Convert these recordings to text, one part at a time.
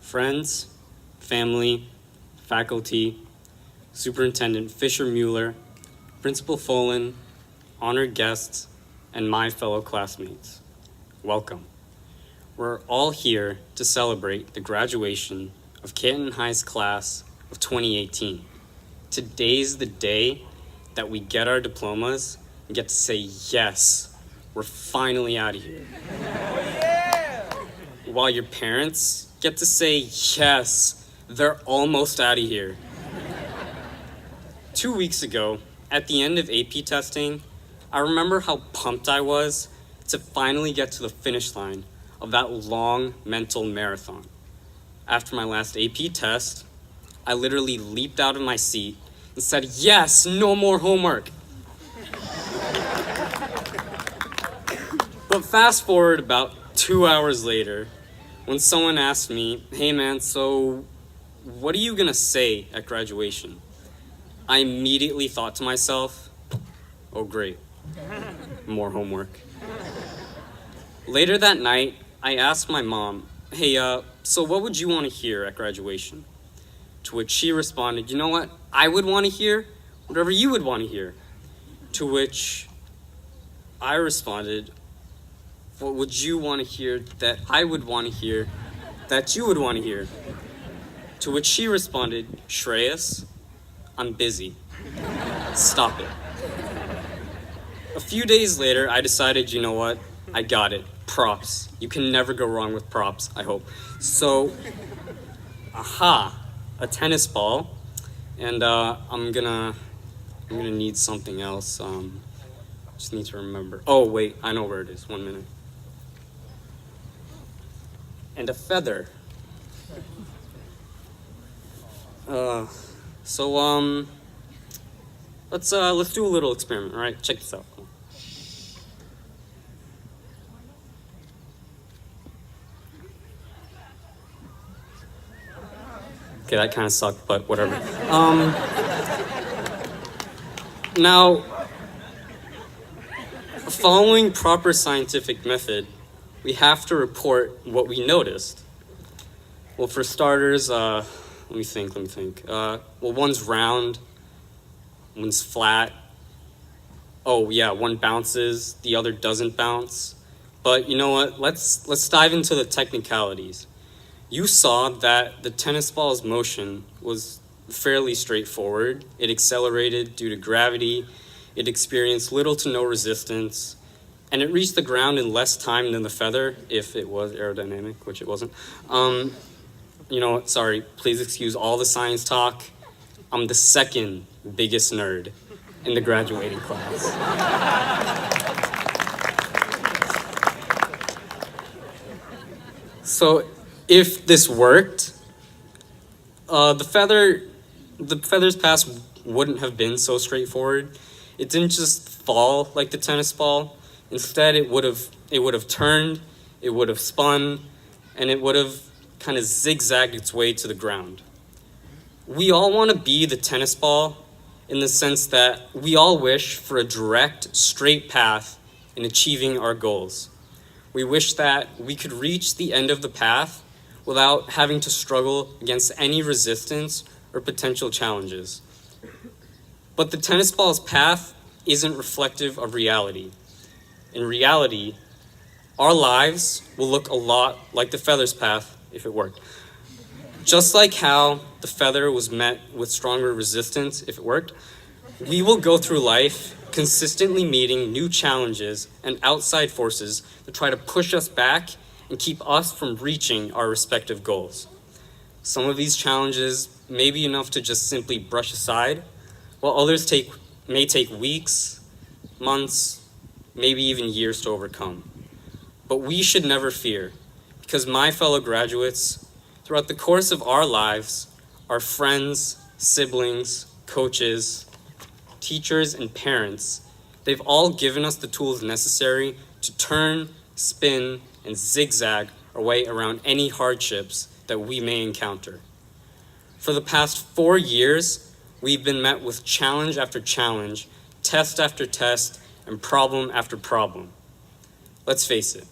friends, family, faculty, Superintendent Fisher-Mueller, Principal Folan, honored guests, and my fellow classmates, welcome. We're all here to celebrate the graduation of Canton High's class of 2018. Today's the day that we get our diplomas and get to say, yes, we're finally out of here. While your parents get to say, yes, they're almost out of here. 2 weeks ago, at the end of AP testing, I remember how pumped I was to finally get to the finish line of that long mental marathon. After my last AP test, I literally leaped out of my seat and said, yes, no more homework. But fast forward about 2 hours later, when someone asked me, hey man, so what are you gonna say at graduation? I immediately thought to myself, oh great, more homework. Later that night, I asked my mom, hey, so what would you want to hear at graduation? To which she responded, you know what? I would want to hear whatever you would want to hear. To which I responded, what would you want to hear that I would want to hear that you would want to hear? To which she responded, Shreyas, I'm busy. Stop it. A few days later, I decided, you know what? I got it. Props. You can never go wrong with props, I hope. So, a tennis ball, and I'm gonna need something else. Just need to remember. Oh wait, I know where it is. 1 minute. And a feather. Let's do a little experiment. All right, check this out. Okay, that kind of sucked, but whatever. Now, following proper scientific method, we have to report what we noticed. Well, for starters, let me think. Well, one's round, one's flat. Oh yeah, one bounces, the other doesn't bounce. But you know what? Let's dive into the technicalities. You saw that the tennis ball's motion was fairly straightforward. It accelerated due to gravity, it experienced little to no resistance, and it reached the ground in less time than the feather, if it was aerodynamic, which it wasn't. You know what, sorry, please excuse all the science talk. I'm the second biggest nerd in the graduating class. So, if this worked, the feather's pass wouldn't have been so straightforward. It didn't just fall like the tennis ball. Instead, it would have turned, it would have spun, and it would have kind of zigzagged its way to the ground. We all want to be the tennis ball in the sense that we all wish for a direct, straight path in achieving our goals. We wish that we could reach the end of the path without having to struggle against any resistance or potential challenges. But the tennis ball's path isn't reflective of reality. In reality, our lives will look a lot like the feather's path if it worked. Just like how the feather was met with stronger resistance if it worked, we will go through life consistently meeting new challenges and outside forces that try to push us back and keep us from reaching our respective goals. Some of these challenges may be enough to just simply brush aside, while others may take weeks, months, maybe even years to overcome. But we should never fear, because my fellow graduates, throughout the course of our lives, our friends, siblings, coaches, teachers, and parents, they've all given us the tools necessary to turn, spin, and zigzag our way around any hardships that we may encounter. For the past 4 years, we've been met with challenge after challenge, test after test, and problem after problem. Let's face it,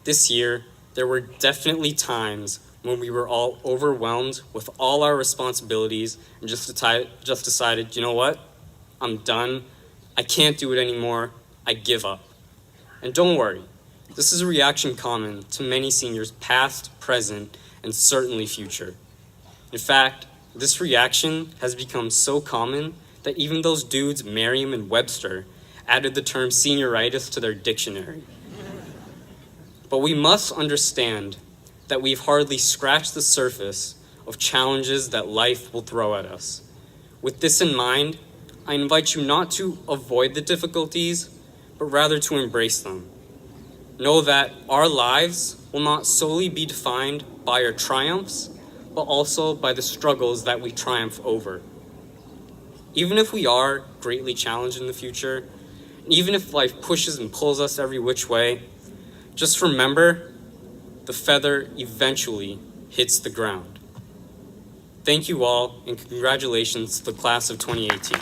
this year, there were definitely times when we were all overwhelmed with all our responsibilities and just decided, you know what? I'm done. I can't do it anymore. I give up. And don't worry, this is a reaction common to many seniors past, present, and certainly future. In fact, this reaction has become so common that even those dudes, Merriam and Webster, added the term senioritis to their dictionary. But we must understand that we've hardly scratched the surface of challenges that life will throw at us. With this in mind, I invite you not to avoid the difficulties, but rather to embrace them. Know that our lives will not solely be defined by our triumphs, but also by the struggles that we triumph over. Even if we are greatly challenged in the future, even if life pushes and pulls us every which way, just remember, the feather eventually hits the ground. Thank you all, and congratulations to the class of 2018.